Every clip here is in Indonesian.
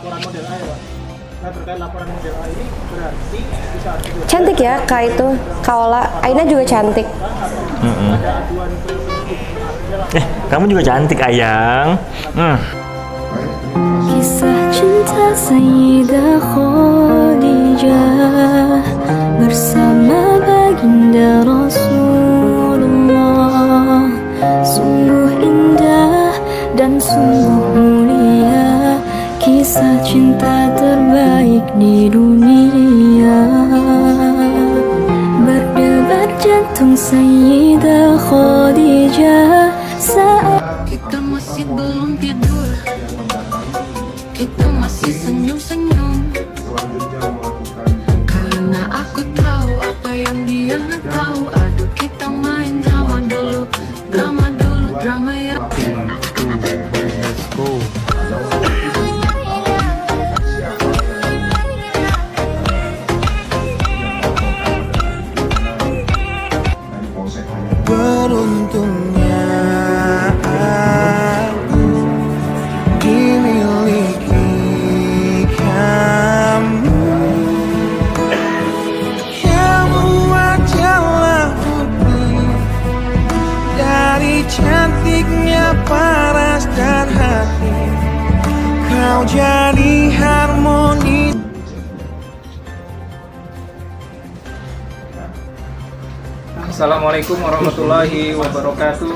laporan model A ya Pak. Nah terkait laporan model A ini berarti di saat itu Cantik ya Kak itu, Kaola. Aina juga cantik. ada aduan ke penyidik. Kamu juga cantik ayang. Kisah cinta Sayyidah Khadijah bersama baginda Rasulullah, sungguh indah dan sungguh mulia, kisah cinta terbaik di dunia. Berdebar jantung Sayyidah Khadijah saat kita masih belum tidur, kita masih senyum-senyum, karena aku tahu apa yang dia nggak tahu. Aduh, kita main drama dulu, drama ya. Let's go. Beruntungnya aku dimiliki kamu. Kamu adalah bukti dari cantiknya paras dan hati. Kau jadi harmoni. Assalamualaikum warahmatullahi wabarakatuh.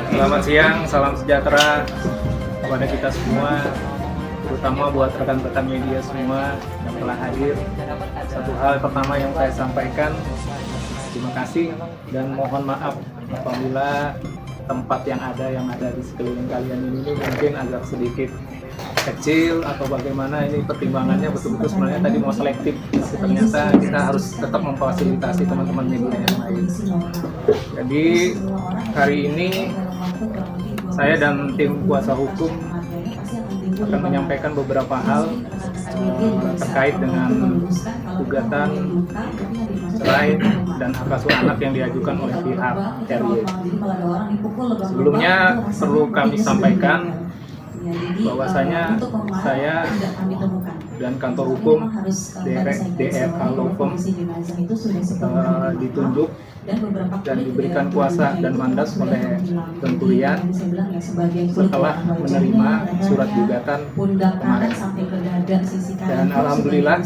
Selamat siang, salam sejahtera kepada kita semua, terutama buat rekan-rekan media semua yang telah hadir. Satu hal pertama yang saya sampaikan, terima kasih dan mohon maaf apabila tempat yang ada di sekeliling kalian ini mungkin agak sedikit kecil atau bagaimana. Ini pertimbangannya betul-betul sebenarnya tadi mau selektif, tapi ternyata kita harus tetap memfasilitasi teman-teman media yang lain. Jadi hari ini saya dan tim kuasa hukum akan menyampaikan beberapa hal terkait dengan gugatan cerai dan hak asuh anak yang diajukan oleh pihak RY. Sebelumnya perlu kami sampaikan bahwasanya saya dan kantor hukum DRK Law Firm ditunjuk dan diberikan kuasa dan mandat oleh Kementerian setelah menerima surat gugatan kemarin. Dan alhamdulillah,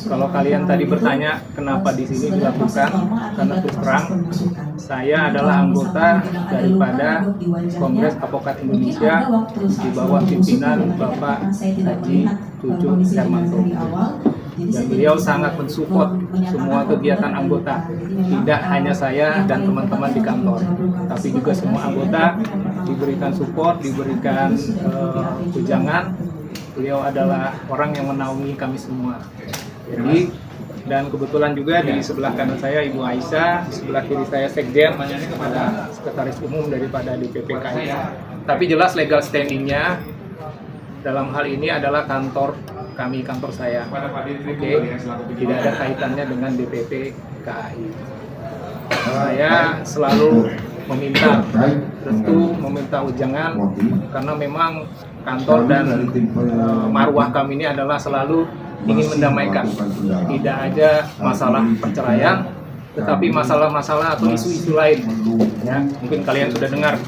kalau kalian tadi bertanya kenapa di sini dilakukan, karena terus terang saya adalah anggota daripada Kongres Advokat Indonesia di bawah pimpinan Bapak Haji Cucu Hermanto. Dan beliau sangat mensupport semua kegiatan anggota, tidak hanya saya dan teman-teman di kantor, tapi juga semua anggota diberikan support, diberikan tunjangan. Beliau adalah orang yang menaungi kami semua. Jadi, dan kebetulan juga di sebelah kanan saya Ibu Aisyah, di sebelah kiri saya Sekjen, ada Sekretaris Umum daripada DPP KAI. Tapi jelas legal standingnya dalam hal ini adalah kantor kami, kantor saya. Oke, tidak ada kaitannya dengan DPP KAI. Saya selalu meminta restu, meminta ujangan, karena memang kantor dan marwah kami ini adalah selalu ingin mendamaikan. Tidak aja masalah perceraian, tetapi masalah-masalah atau isu-isu lain. Ya, mungkin kalian sudah dengar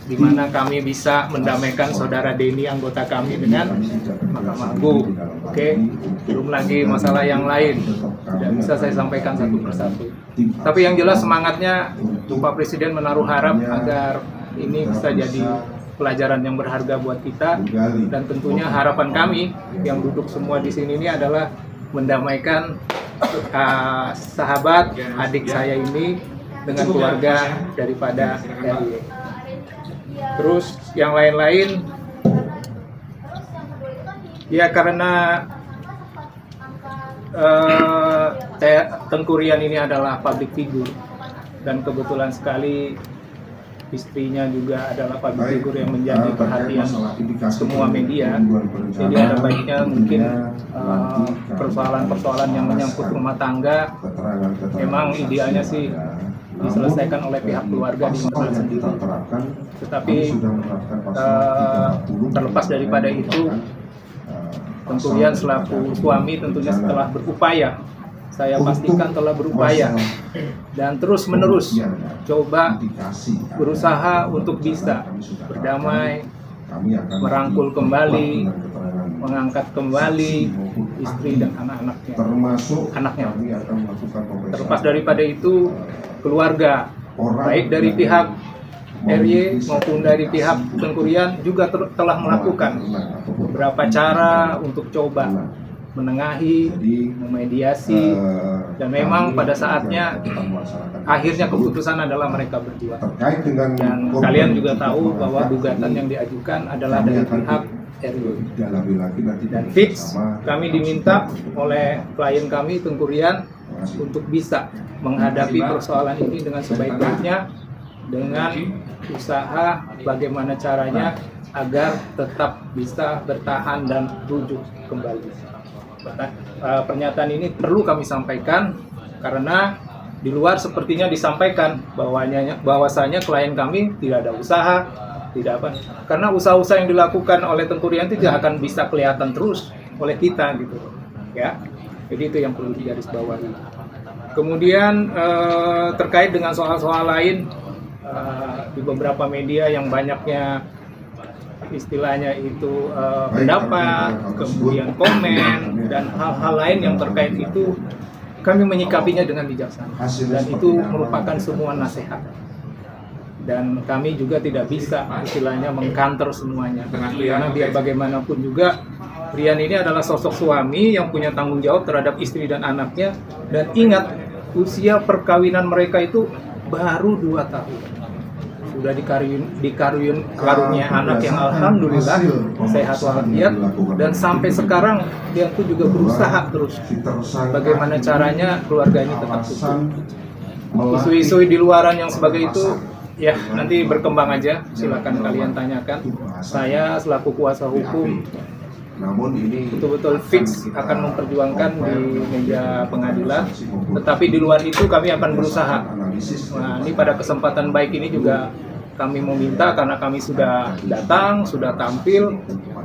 di mana kami bisa mendamaikan saudara Denny, anggota kami, dengan Mahkamah Agung. Oke, belum lagi masalah yang lain. Tidak bisa saya sampaikan satu persatu. Tapi yang jelas semangatnya Pak Presiden menaruh harap agar ini bisa jadi pelajaran yang berharga buat kita, dan tentunya harapan kami yang duduk semua di sini ini adalah mendamaikan sahabat adik saya ini dengan keluarga daripada RY. Terus yang lain-lain ya, karena Tengku Rian ini adalah public figure, dan kebetulan sekali istrinya juga adalah public figure yang menjadi perhatian semua media. Jadi ada baiknya mungkin persoalan-persoalan yang menyangkut rumah tangga memang idealnya sih diselesaikan oleh pihak keluarga di internal sendiri. Tetapi terlepas terlepas daripada itu, tentu Rian selaku suami tentunya setelah berupaya, saya pastikan telah berupaya dan terus menerus coba berusaha untuk bisa berdamai, merangkul kembali, mengangkat kembali istri dan anaknya. Terlepas daripada itu, keluarga baik dari pihak RY maupun dari pihak Tengku Rian juga telah melakukan beberapa cara untuk coba menengahi, memediasi, dan memang pada saatnya akhirnya keputusan adalah mereka berdua. Dan kalian juga tahu bahwa gugatan yang diajukan adalah dari pihak RY. Dan fix kami diminta oleh klien kami Tengku Rian untuk bisa menghadapi persoalan ini dengan sebaik-baiknya, dengan usaha bagaimana caranya agar tetap bisa bertahan dan rujuk kembali. Pernyataan ini perlu kami sampaikan karena di luar sepertinya disampaikan bahwasanya klien kami tidak ada usaha, tidak apa. Karena usaha-usaha yang dilakukan oleh Tengku Rian tidak akan bisa kelihatan terus oleh kita gitu, ya. Jadi itu yang perlu digarisbawahi. Kemudian terkait dengan soal-soal lain, di beberapa media yang banyaknya istilahnya itu pendapat, kemudian komen, dan hal-hal lain yang terkait itu, kami menyikapinya dengan bijaksana. Dan itu merupakan semua nasihat. Dan kami juga tidak bisa istilahnya mengkanter semuanya. Karena biar bagaimanapun juga, Rian ini adalah sosok suami yang punya tanggung jawab terhadap istri dan anaknya. Dan ingat, usia perkawinan mereka itu baru 2 tahun. Sudah karunia anak yang alhamdulillah sehat walafiat, dan sampai sekarang dia tuh juga berusaha terus bagaimana caranya keluarga ini tetap utuh. Isu-isu di luaran yang sebagai itu ya nanti berkembang aja, silakan kalian tanyakan. Saya selaku kuasa hukum betul-betul fix akan memperjuangkan di meja pengadilan, tetapi di luar itu kami akan berusaha. Nah, ini pada kesempatan baik ini juga kami meminta, karena kami sudah datang, sudah tampil,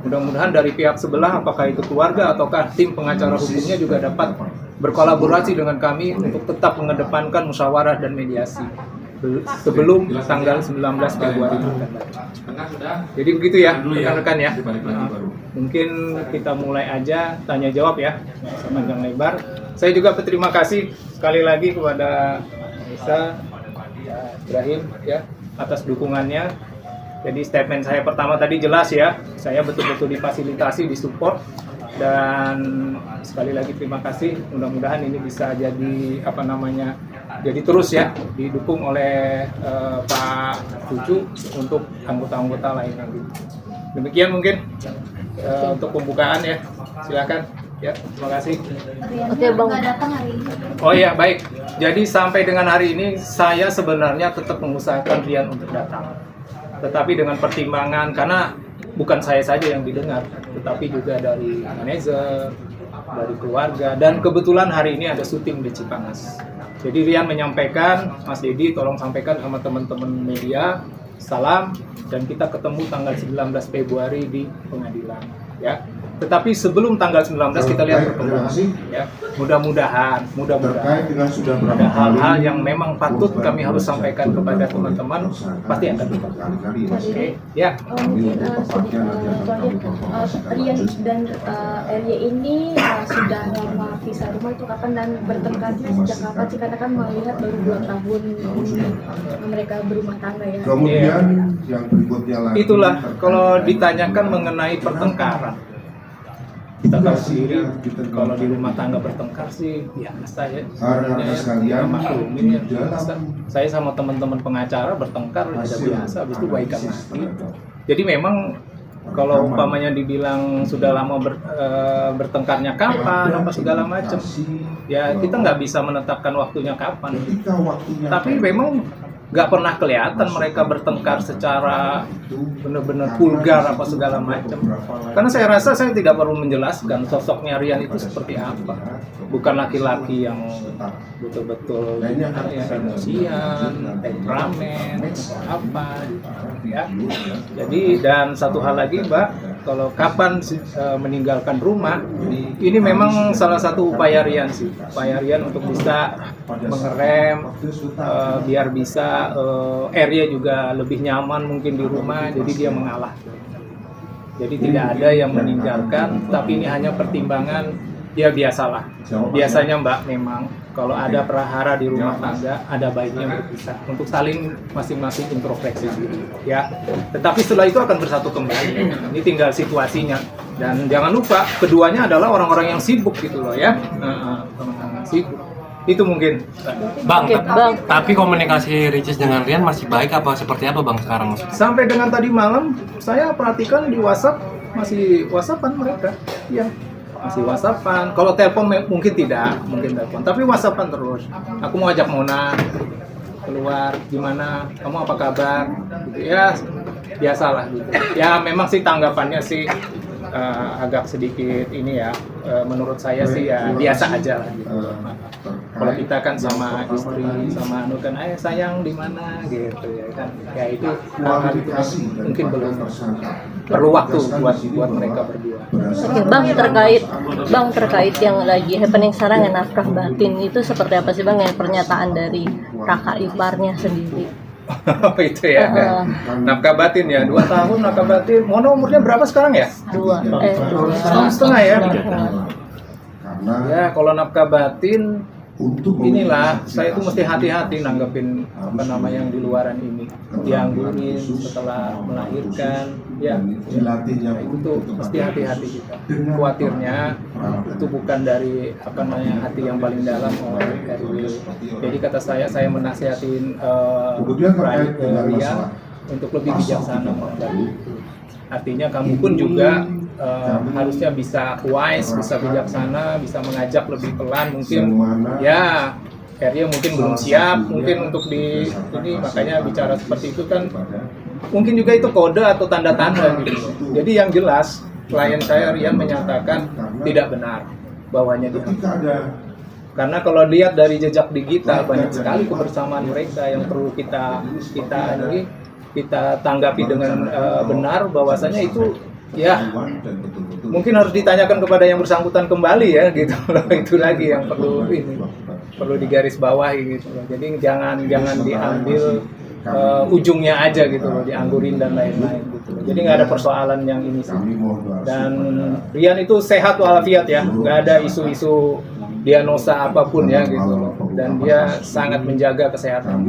mudah-mudahan dari pihak sebelah, apakah itu keluarga ataukah tim pengacara hukumnya juga dapat berkolaborasi dengan kami untuk tetap mengedepankan musyawarah dan mediasi sebelum tanggal 19 Februari akan datang. Jadi begitu ya rekan-rekan ya. Mungkin kita mulai aja tanya jawab ya, panjang lebar. Saya juga berterima kasih sekali lagi kepada Nisa, Ibrahim ya atas dukungannya. Jadi statement saya pertama tadi jelas ya, saya betul-betul difasilitasi, disupport, dan sekali lagi terima kasih. Mudah-mudahan ini bisa jadi jadi terus ya didukung oleh Pak Cucu untuk anggota-anggota lain nanti. Demikian mungkin untuk pembukaan ya, silakan ya, terima kasih. Oke Bang. Oh iya baik, jadi sampai dengan hari ini saya sebenarnya tetap mengusahakan Rian untuk datang, tetapi dengan pertimbangan karena bukan saya saja yang didengar, tetapi juga dari manajer, dari keluarga, dan kebetulan hari ini ada syuting di Cipanas. Jadi Rian menyampaikan, Mas Dedi tolong sampaikan sama teman-teman media, salam, dan kita ketemu tanggal 19 Februari di pengadilan ya. Tetapi sebelum tanggal 19 kita lihat perkembangan ya. Mudah-mudahan ada hal-hal yang memang patut kami harus sampaikan kepada teman-teman, pasti akan dilakukan. Oke, ya. Rian dan RY ini sudah lama pisah rumah itu kapan, dan bertengkarnya sejak kapan sih? Karena kan melihat baru 2 tahun mereka berumah tangga ya. Kemudian yang berikutnya lagi, itulah kalau ditanyakan mengenai pertengkaran, kita tahu sendiri kalau di rumah tangga bertengkar sih biasa ya. Sebenarnya maklumin ya. Saya sama teman-teman pengacara bertengkar udah biasa, habis itu baikan lagi. Jadi memang kalau umpamanya dibilang sudah lama bertengkarnya kapan, apa segala macam, ya kita nggak bisa menetapkan waktunya kapan. Tapi memang nggak pernah kelihatan mereka bertengkar secara benar-benar vulgar apa segala macam. Karena saya rasa saya tidak perlu menjelaskan sosoknya Rian itu seperti apa. Bukan laki-laki yang betul-betul emosian, temperamen, apa ya. Jadi dan satu hal lagi Mbak, kalau kapan meninggalkan rumah, ini memang salah satu upaya Rian sih, upaya Rian untuk bisa mengerem, biar bisa area juga lebih nyaman mungkin di rumah, jadi dia mengalah. Jadi tidak ada yang meninggalkan, tapi ini hanya pertimbangan, ya biasalah. Biasanya Mbak memang kalau ada prahara di rumah tangga, ada baiknya berpisah untuk saling masing-masing introspeksi diri, ya. Tetapi setelah itu akan bersatu kembali. Ini tinggal situasinya. Dan jangan lupa, keduanya adalah orang-orang yang sibuk gitu loh ya. Orang-orang sibuk. Itu mungkin. Bang, tapi komunikasi Ricis dengan Rian masih baik apa seperti apa Bang sekarang? Sampai dengan tadi malam, saya perhatikan di WhatsApp masih WhatsAppan mereka, ya. Masih WhatsAppan. Kalau telepon mungkin tidak, mungkin telepon. Tapi WhatsAppan terus. Aku mau ajak Mona keluar, gimana? Kamu apa kabar? Gitu. Ya biasalah gitu. Ya memang sih tanggapannya sih agak sedikit ini ya. Menurut saya sih ya biasa aja lah gitu. Kalau kita kan sama istri, sama anu kan, sayang di mana gitu ya kan. Ya itu hal-hal itu mungkin belum perlu waktu buat mereka berdua. Oke, Bang terkait yang lagi happening sekarang yang nafkah batin itu seperti apa sih Bang yang pernyataan dari kakak iparnya sendiri? Oh itu ya, nafkah batin ya, 2 tahun nafkah batin. Mona umurnya berapa sekarang ya? 2 setengah ya. Karena Ya kalau nafkah batin untuk inilah saya tuh mesti hati-hati nanggepin apa namanya yang di luaran ini, dianggurin setelah melahirkan, ya dilatihnya itu tuh mesti hati-hati kita. Khawatirnya itu bukan dari apa namanya hati yang paling dalam oleh RW. Jadi kata saya menasihatin kemudian terkait dengan Rian masalah untuk lebih bijaksana. Artinya kamu pun juga harusnya bisa wise, bisa bijaksana, bisa mengajak lebih pelan mungkin. Ya, Area mungkin belum siap, mungkin untuk di ini makanya bicara seperti itu kan. Mungkin juga itu kode atau tanda-tanda gitu. Jadi yang jelas klien saya Rian menyatakan tidak benar bahwanya dia. Karena kalau lihat dari jejak digital banyak sekali kebersamaan mereka yang perlu kita tanggapi dengan benar bahwasanya itu ya mungkin harus ditanyakan kepada yang bersangkutan kembali ya gitu loh. Itu lagi yang perlu digarisbawahi gitu loh. Jadi jangan diambil ujungnya aja gitu loh, dianggurin dan lain-lain gitu loh. Jadi nggak ada persoalan yang ini sih. Dan Rian itu sehat walafiat ya, nggak ada isu-isu diagnosa apapun ya gitu loh. Dan dia sangat menjaga kesehatan.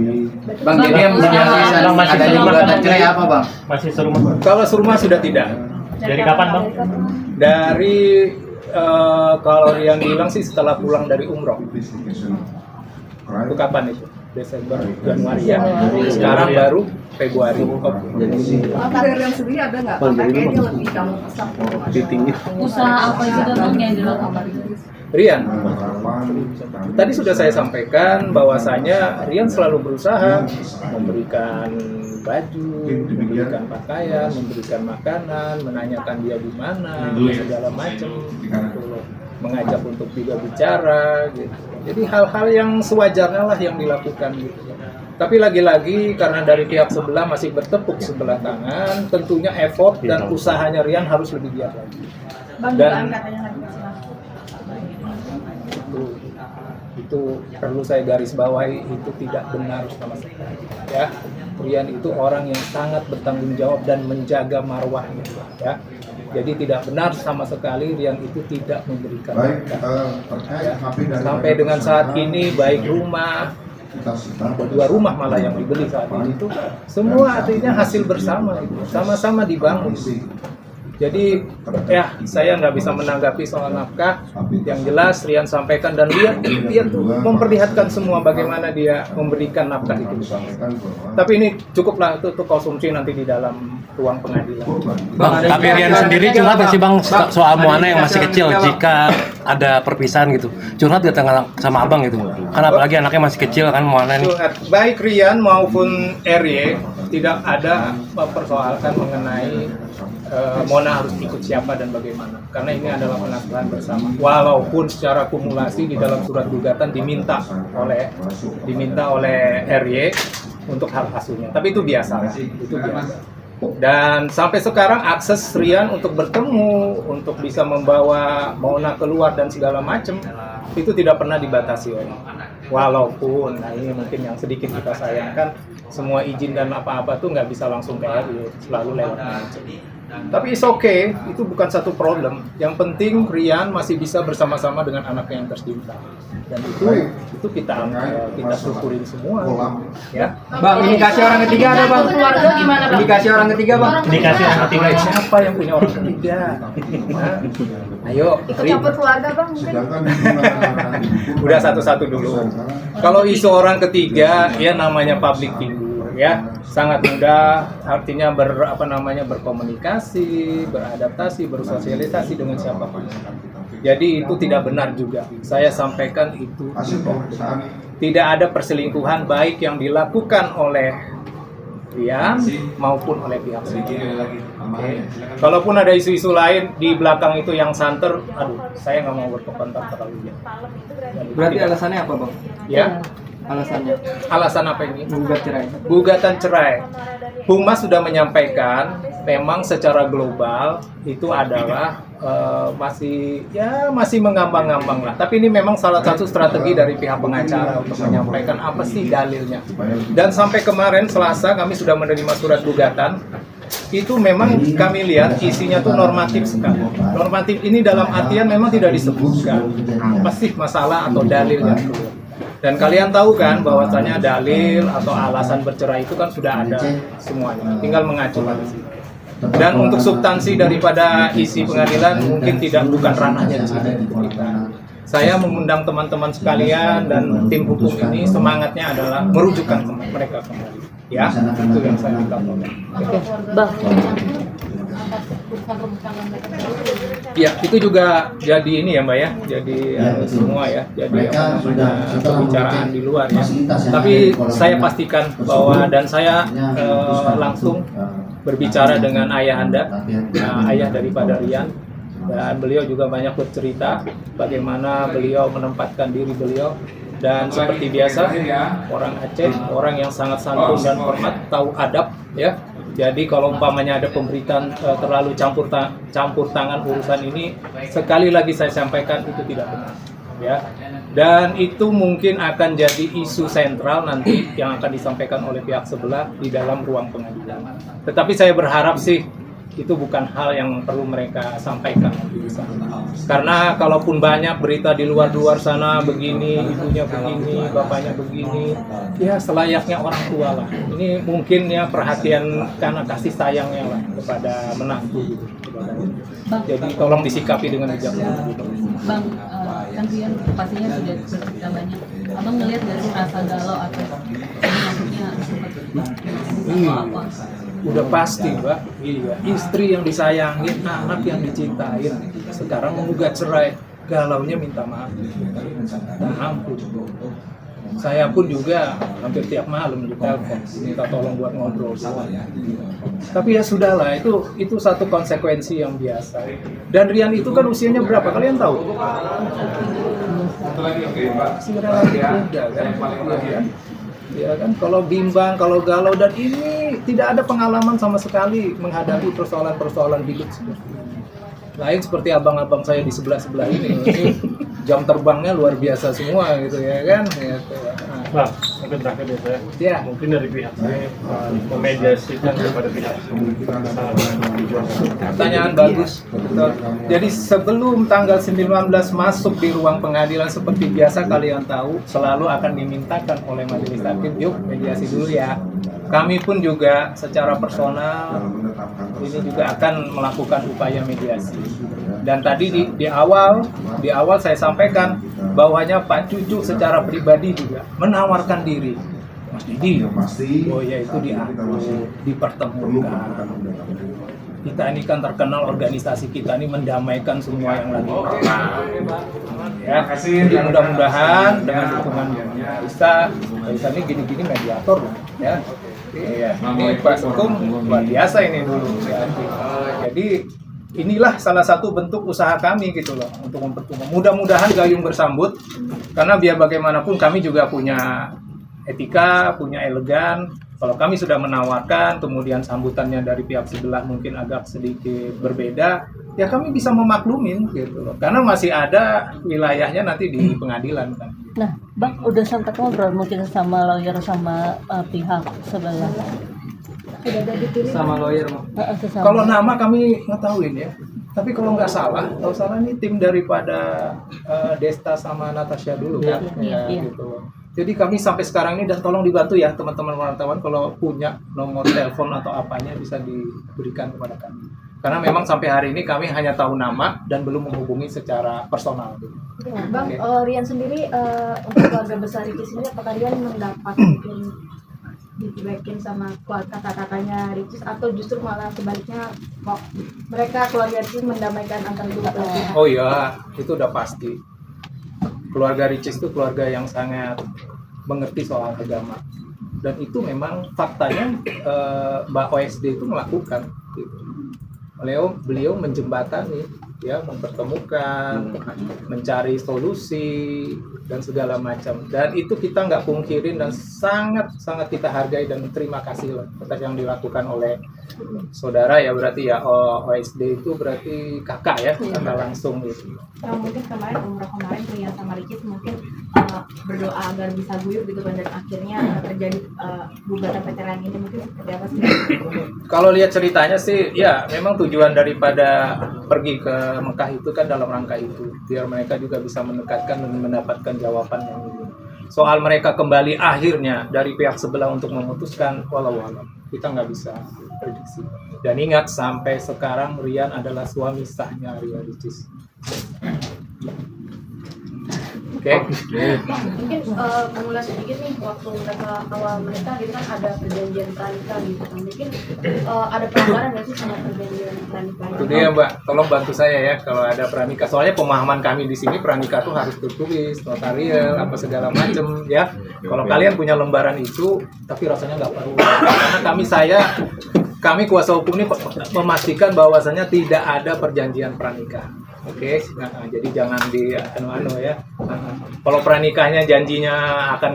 Bang, jadi yang masih ada gugatan cerai apa Bang? Masih serumah. Kalau serumah sudah tidak. Dari kapan Bang? Dari kalau yang bilang sih setelah pulang dari umroh. Itu kapan itu? Desember, Januari ya. Sekarang baru Februari. Dari yang sendiri ada nggak? Kayaknya lebih kamu pesan. Usaha apa juga Bang yang dilakukan? Rian, tadi sudah saya sampaikan bahwasanya Rian selalu berusaha memberikan baju, memberikan pakaian, memberikan makanan, menanyakan dia di mana, segala macam, mengajak untuk juga bicara, gitu. Jadi hal-hal yang sewajarnya lah yang dilakukan gitu. Tapi lagi-lagi karena dari pihak sebelah masih bertepuk sebelah tangan, tentunya effort dan usahanya Rian harus lebih giat lagi. Dan itu perlu saya garis bawahi, itu tidak benar sama sekali ya. Rian itu orang yang sangat bertanggung jawab dan menjaga marwahnya ya. Jadi tidak benar sama sekali Rian itu tidak memberikan ya. Sampai dengan saat ini baik rumah, 2 rumah malah yang dibeli saat ini itu semua artinya hasil bersama itu, sama-sama dibangun. Jadi ya saya nggak bisa menanggapi soal nafkah. Yang jelas Rian sampaikan dan dia tuh memperlihatkan semua bagaimana dia memberikan nafkah itu. Tapi ini cukuplah itu konsumsi nanti di dalam ruang pengadilan. Bang, tapi Rian sendiri curhat nggak sih Bang soal Moana yang masih kecil jika ada perpisahan gitu? Curhat gak sama Abang gitu? Kan apalagi anaknya masih kecil kan Moana ini. Baik Rian maupun RY tidak ada mempersoalkan mengenai Mona harus ikut siapa dan bagaimana, karena ini adalah penafsiran bersama. Walaupun secara kumulasi di dalam surat gugatan diminta oleh RY untuk hak asuhnya, tapi itu biasa, itu biasa. Dan sampai sekarang akses Rian untuk bertemu, untuk bisa membawa Mona keluar dan segala macam itu tidak pernah dibatasi oleh. Walaupun, nah ini mungkin yang sedikit kita sayangkan, semua izin dan apa-apa tuh nggak bisa langsung ke RI, selalu lewat manajemen. Tapi it's okay, itu bukan satu problem. Yang penting Rian masih bisa bersama-sama dengan anaknya yang tercinta. Dan itu kita syukurin semua. Ya. Bang, indikasi orang ketiga ada bang? Keluarga gimana bang? Indikasi orang ketiga bang? Indikasi orang ketiga. Siapa yang punya orang ketiga? Nah, ayo, Ikut campur keluarga bang mungkin? Sedangkan udah satu-satu dulu. Kalau isu orang ketiga, ya namanya public figure, ya sangat mudah, artinya berkomunikasi, beradaptasi, bersosialisasi dengan siapapun. Jadi itu tidak benar juga. Saya sampaikan itu tidak ada perselingkuhan baik yang dilakukan oleh Rian maupun oleh pihak sebelah. Okay. Kalaupun ada isu-isu lain di belakang itu yang santer, aduh, saya nggak mau berkomentar terlalu jauh. Berarti alasannya apa bang? Ya, Alasannya? alasan apa ini? Gugat cerai. Gugatan cerai. Humas sudah menyampaikan memang secara global itu adalah masih mengambang-ngambang lah. Tapi ini memang salah satu strategi dari pihak pengacara untuk menyampaikan apa sih dalilnya. Dan sampai kemarin Selasa kami sudah menerima surat gugatan. Itu memang kami lihat isinya tuh normatif sekali. Normatif ini dalam artian memang tidak disebutkan apa sih masalah atau dalilnya. Dan kalian tahu kan bahwasanya dalil atau alasan bercerai itu kan sudah ada semuanya, tinggal mengacu pada situ. Dan untuk substansi daripada isi pengadilan mungkin bukan ranahnya di sini. Saya mengundang teman-teman sekalian dan tim hukum ini semangatnya adalah merujukkan mereka kembali. Ya, itu yang saya minta tolong. Bang, Ya, itu juga jadi ini ya Mbak ya, jadi semua ya, jadi pembicaraan di luar ya. Tapi saya pastikan bahwa dan saya langsung berbicara dengan ayah Anda, ayah daripada Rian, dan beliau juga banyak bercerita bagaimana beliau menempatkan diri beliau. Dan seperti biasa, orang Aceh, orang yang sangat santun dan hormat, tahu adab ya. Jadi kalau umpamanya ada pemberitaan terlalu campur tangan urusan ini, sekali lagi saya sampaikan itu tidak benar ya. Dan itu mungkin akan jadi isu sentral nanti yang akan disampaikan oleh pihak sebelah di dalam ruang pengadilan. Tetapi saya berharap sih itu bukan hal yang perlu mereka sampaikan di sana. Karena kalaupun banyak berita di luar sana begini, ibunya begini, bapaknya begini, ya selayaknya orang tua lah. Ini mungkin ya perhatian karena kasih sayangnya lah kepada menantu gitu. Jadi tolong disikapi dengan bijak. Bang, kan Rian pastinya sudah bercerita banyak. Abang ngelihat dari rasa galau atau maksudnya seperti apa? Udah pasti Mbak, iya. Istri yang disayangin, anak yang dicintain, sekarang menggugat cerai, galaunya minta maaf. Nah, ampun. Saya pun juga hampir tiap malam ditelepon, minta tolong buat ngobrol semua. Tapi ya sudahlah, itu satu konsekuensi yang biasa. Dan Rian itu kan usianya berapa? Kalian tahu? Masih relatif muda kan? Ya kan, kalau bimbang, kalau galau, dan ini tidak ada pengalaman sama sekali menghadapi persoalan-persoalan hidup seperti ini. Lain seperti abang-abang saya di sebelah-sebelah ini jam terbangnya luar biasa semua gitu ya kan. Gitu. Nah, mungkin terakhir deh saya. Ya. Mungkin dari pihak saya memediasikan kepada pihak Pertanyaan bagus. Betul. Jadi sebelum tanggal 19 masuk di ruang pengadilan seperti biasa kalian tahu selalu akan dimintakan oleh majelis hakim, yuk mediasi dulu ya. Kami pun juga secara personal ini juga akan melakukan upaya mediasi. Dan tadi di awal saya sampaikan bahwanya Pak Cucu secara pribadi juga menawarkan diri. Mas Didi, oh ya itu dipertemukan. Kita ini kan terkenal organisasi kita ini mendamaikan semua yang lagi ya. Jadi mudah-mudahan dengan dukungan Isa ini gini-gini mediator ya. Iya, ini Pak Hukum luar biasa ini dulu ya. Jadi inilah salah satu bentuk usaha kami gitu loh untuk mempertemukan. Mudah-mudahan gayung bersambut karena biar bagaimanapun kami juga punya etika, punya elegan. Kalau kami sudah menawarkan, kemudian sambutannya dari pihak sebelah mungkin agak sedikit berbeda, ya kami bisa memaklumin gitu loh. Karena masih ada wilayahnya nanti di pengadilan kan. Nah, Bang udah sempat ngobrol mungkin sama lawyer sama pihak sebelah. Sudah ada dipilih. Sama lawyer. Sesama. Kalau nama kami ngetahuin ya. Tapi kalau nggak salah, ini tim daripada Desta sama Natasha dulu kan. Iya. Gitu. Jadi kami sampai sekarang ini, dan tolong dibantu ya teman-teman wartawan kalau punya nomor telepon atau apanya bisa diberikan kepada kami. Karena memang sampai hari ini kami hanya tahu nama dan belum menghubungi secara personal. Bang, Rian sendiri untuk keluarga besar Ricis ini, apakah Rian mendapat mungkin dicuekin sama kakak-kakaknya Ricis, atau justru malah sebaliknya mereka keluarga Ricis mendamaikan antara dua belah pihak? Oh iya, itu udah pasti. Keluarga Ricis itu keluarga yang sangat mengerti soal agama, dan itu memang faktanya Mbak OSD itu melakukan gitu. Beliau menjembatani, ya, mempertemukan, mencari solusi dan segala macam, dan itu kita nggak pungkirin dan sangat kita hargai dan terima kasih lah atas yang dilakukan oleh saudara ya, berarti ya OSD itu berarti kakak ya, kakak langsung gitu. Nah, mungkin kemarin umroh kemarin Rian sama Ricis mungkin berdoa agar bisa guyup gitu kan, dan akhirnya terjadi gugatan veteran ini, mungkin seperti apa sih? Kalau lihat ceritanya sih, ya memang tujuan daripada pergi ke Mekah itu kan dalam rangka itu, biar mereka juga bisa mendekatkan dan mendapatkan jawaban yang ini. Soal mereka kembali akhirnya dari pihak sebelah untuk memutuskan, walau kita nggak bisa prediksi. Dan ingat, sampai sekarang Rian adalah suami sahnya Ria Ricis. Oke. Mungkin mengulas sedikit nih, waktu mereka gitu kan ada perjanjian pranikah gitu kan, mungkin ada pelanggaran nggak sih sama perjanjian pranikah? Itu dia Mbak, tolong bantu saya ya kalau ada pranikah. Soalnya pemahaman kami di sini pranikah tuh harus tertulis, notarial, apa segala macem ya. Kalau kalian punya lembaran itu, tapi rasanya nggak perlu. Karena kami kuasa hukum ini memastikan bahwasannya tidak ada perjanjian pranikah. Oke, nah, jadi jangan di anu ya. Kalau pranikahnya janjinya akan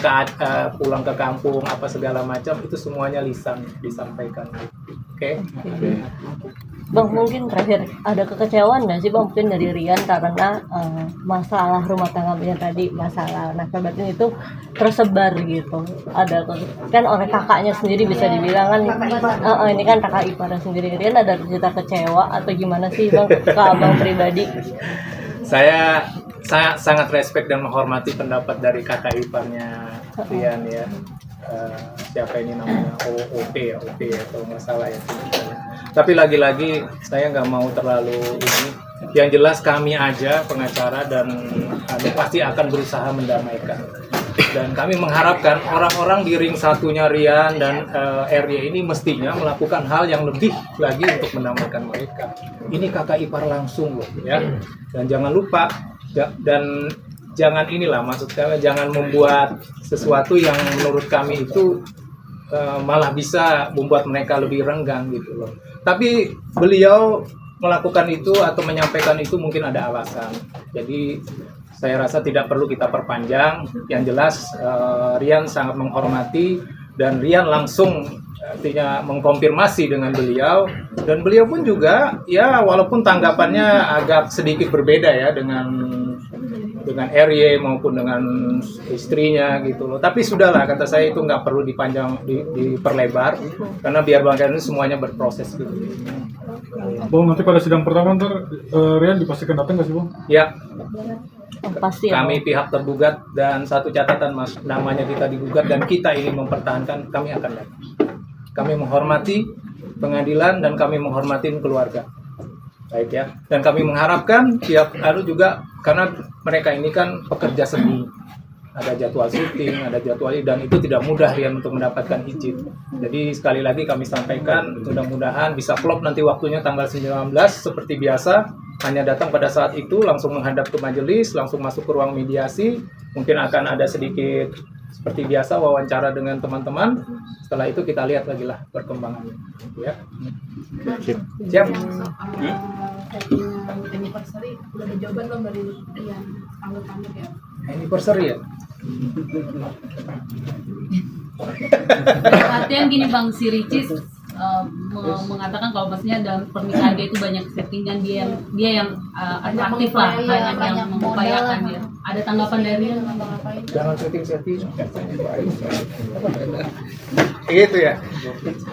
pulang ke kampung apa segala macam, itu semuanya lisan disampaikan. Oke. Bang, mungkin terakhir, ada kekecewaan nggak sih Bang mungkin dari Rian karena masalah rumah tangga yang tadi, masalah nafkah batin itu tersebar gitu? Ada kan oleh kakaknya sendiri, bisa dibilang kan ini kan kakak iparnya sendiri. Rian ada cerita kecewa atau gimana sih Bang ke Abang pribadi? Saya sangat respect dan menghormati pendapat dari kakak iparnya Rian ya. Siapa ini namanya, OP ya kalau nggak salah ya. Tapi lagi-lagi saya nggak mau terlalu ini. Yang jelas kami aja pengacara dan kami pasti akan berusaha mendamaikan. Dan kami mengharapkan orang-orang di ring satunya Rian dan RY ini mestinya melakukan hal yang lebih lagi untuk mendamaikan mereka. Ini kakak ipar langsung loh ya. Dan jangan lupa dan jangan maksud kami jangan membuat sesuatu yang menurut kami itu malah bisa membuat mereka lebih renggang gitu loh. Tapi beliau melakukan itu atau menyampaikan itu mungkin ada alasan. Jadi saya rasa tidak perlu kita perpanjang. Yang jelas Rian sangat menghormati dan Rian langsung artinya mengkonfirmasi dengan beliau, dan beliau pun juga ya walaupun tanggapannya agak sedikit berbeda ya dengan RY maupun dengan istrinya gitu loh. Tapi sudahlah, kata saya itu nggak perlu diperlebar karena biar bangsa ini semuanya berproses gitu. Bang, nanti pada sidang pertama ntar Rian dipastikan datang nggak sih Bang? Ya. Pasti ya, kami pihak tergugat, dan satu catatan Mas, namanya kita digugat dan kita ingin mempertahankan, kami akan datang. Kami menghormati pengadilan dan kami menghormati keluarga. Baik ya. Dan kami mengharapkan pihak juga, karena mereka ini kan pekerja seni, ada jadwal syuting, ada jadwal, dan itu tidak mudah Rian untuk mendapatkan izin. Jadi sekali lagi kami sampaikan, mudah-mudahan bisa klop nanti waktunya tanggal 19 seperti biasa. Hanya datang pada saat itu, langsung menghadap ke majelis, langsung masuk ke ruang mediasi. Mungkin akan ada sedikit seperti biasa wawancara dengan teman-teman. Setelah itu kita lihat lagi lah perkembangannya. Ya. Siap. Anniversary udah ada jawaban belum dari Rian anggotanya ya? Anniversary ya? Artinya gini Bang, si Ricis mengatakan kalau maksudnya dalam pernikahan dia itu banyak settingan, dia yang atraktif lah, hanya yang mengupayakan dia. Ada tanggapan dari dia? Jangan setting-setting. Itu ya.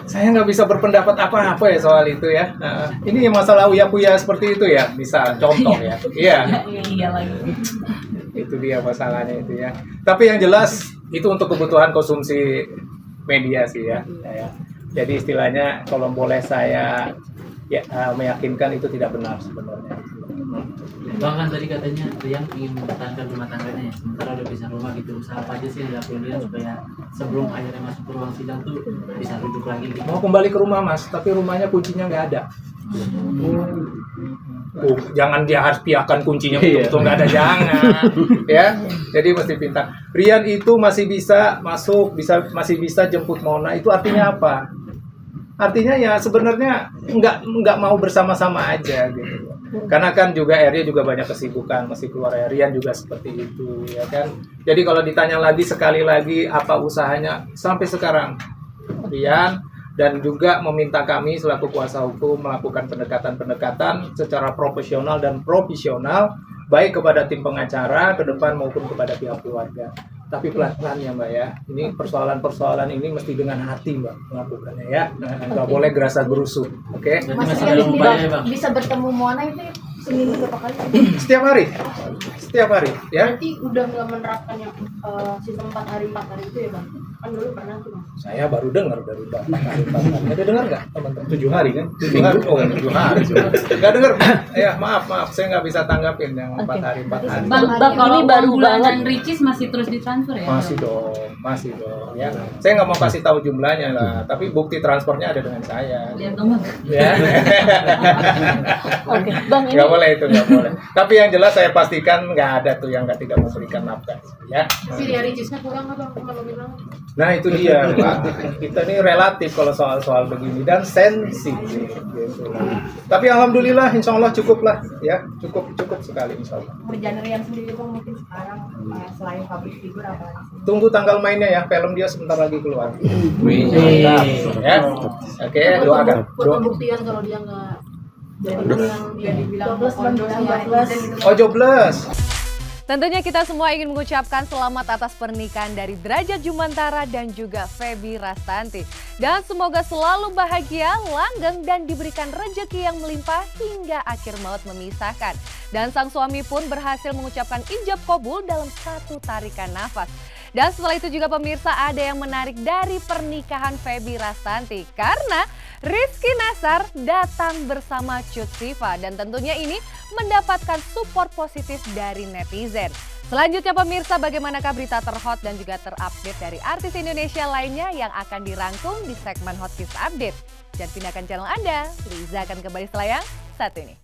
Saya nggak bisa berpendapat apa-apa ya soal itu ya. Ini masalah uya-kuya seperti itu ya. Misal contoh ya. Iya. Iya lagi. Itu dia masalahnya itu ya. Tapi yang jelas itu untuk kebutuhan konsumsi media sih ya. Jadi istilahnya kalau boleh saya meyakinkan itu tidak benar sebenarnya. Bang kan tadi katanya Rian ingin mempertahankan rumah tangganya ya, sementara udah bisa rumah gitu. Usaha apa aja sih yang dilakuin Rian supaya sebelum akhirnya masuk ke ruang sidang tuh bisa duduk lagi gitu? Mau kembali ke rumah Mas, tapi rumahnya kuncinya nggak ada. Jangan dia harus piakan kuncinya betul-betul nggak ada, jangan ya. Jadi mesti pintar. Rian itu masih bisa masuk, masih bisa jemput Mona. Itu artinya apa? Artinya ya sebenarnya nggak mau bersama-sama aja gitu. Karena kan juga Arya juga banyak kesibukan, masih keluar Rian juga seperti itu ya kan. Jadi kalau ditanya lagi sekali lagi apa usahanya sampai sekarang, Rian dan juga meminta kami selaku kuasa hukum melakukan pendekatan-pendekatan secara profesional dan provisional baik kepada tim pengacara ke depan maupun kepada pihak keluarga. Tapi pelan-pelan ya Mbak ya. Ini persoalan-persoalan ini mesti dengan hati Mbak melakukannya ya. Nggak boleh gerasa gerusuk. Oke? Mas bisa bertemu Mona itu seminggu berapa kali? Setiap hari. Setiap hari ya. Berarti udah nggak menerapkan yang sistem 4 hari itu ya Bang? Kan dulu pernah tuh Bang. Saya baru dengar dari 4 hari. Ada dengar nggak teman-teman? 7 hari kan? 7 hari. Oh 7 hari. Nggak dengar. Ya maaf. Saya nggak bisa tanggapin yang 4 hari. Bang, ini baru banget. Ricis masih terus ditransfer ya? Masih dong ya. Saya nggak mau kasih tahu jumlahnya lah, tapi bukti transfernya ada dengan saya. Lihat dong Bang. Ya. Oke, Bang ini. Nggak boleh itu, nggak boleh. Tapi yang jelas saya pastikan nggak ada tuh yang tidak memberikan nafkah ya. Si Ricisnya kurang nggak Bang kalau bilang? Nah itu dia Pak. Kita ini relatif kalau soal-soal begini dan sensitif gitu. Tapi alhamdulillah insya Allah cukup lah ya, cukup sekali insya Allah. Kerjaan Rian sendiri Bang mungkin sekarang selain public figure apa lagi? Tunggu tanggal mainnya ya, film dia sebentar lagi keluar. Ya, oke, doakan. Pembuktian kalau dia nggak jadi yang dibilang 12. Oh jobless. Tentunya kita semua ingin mengucapkan selamat atas pernikahan dari Derajat Jumantara dan juga Feby Rastanti. Dan semoga selalu bahagia, langgeng, dan diberikan rejeki yang melimpah hingga akhir maut memisahkan. Dan sang suami pun berhasil mengucapkan ijab kabul dalam satu tarikan nafas. Dan setelah itu juga pemirsa ada yang menarik dari pernikahan Feby Rastanti. Karena Rizky Nasar datang bersama Cut Siva dan tentunya ini mendapatkan support positif dari netizen. Selanjutnya pemirsa, bagaimanakah berita terhot dan juga terupdate dari artis Indonesia lainnya yang akan dirangkum di segmen Hot Kiss Update. Jangan pindahkan channel Anda, Liza akan kembali setelah yang satu ini.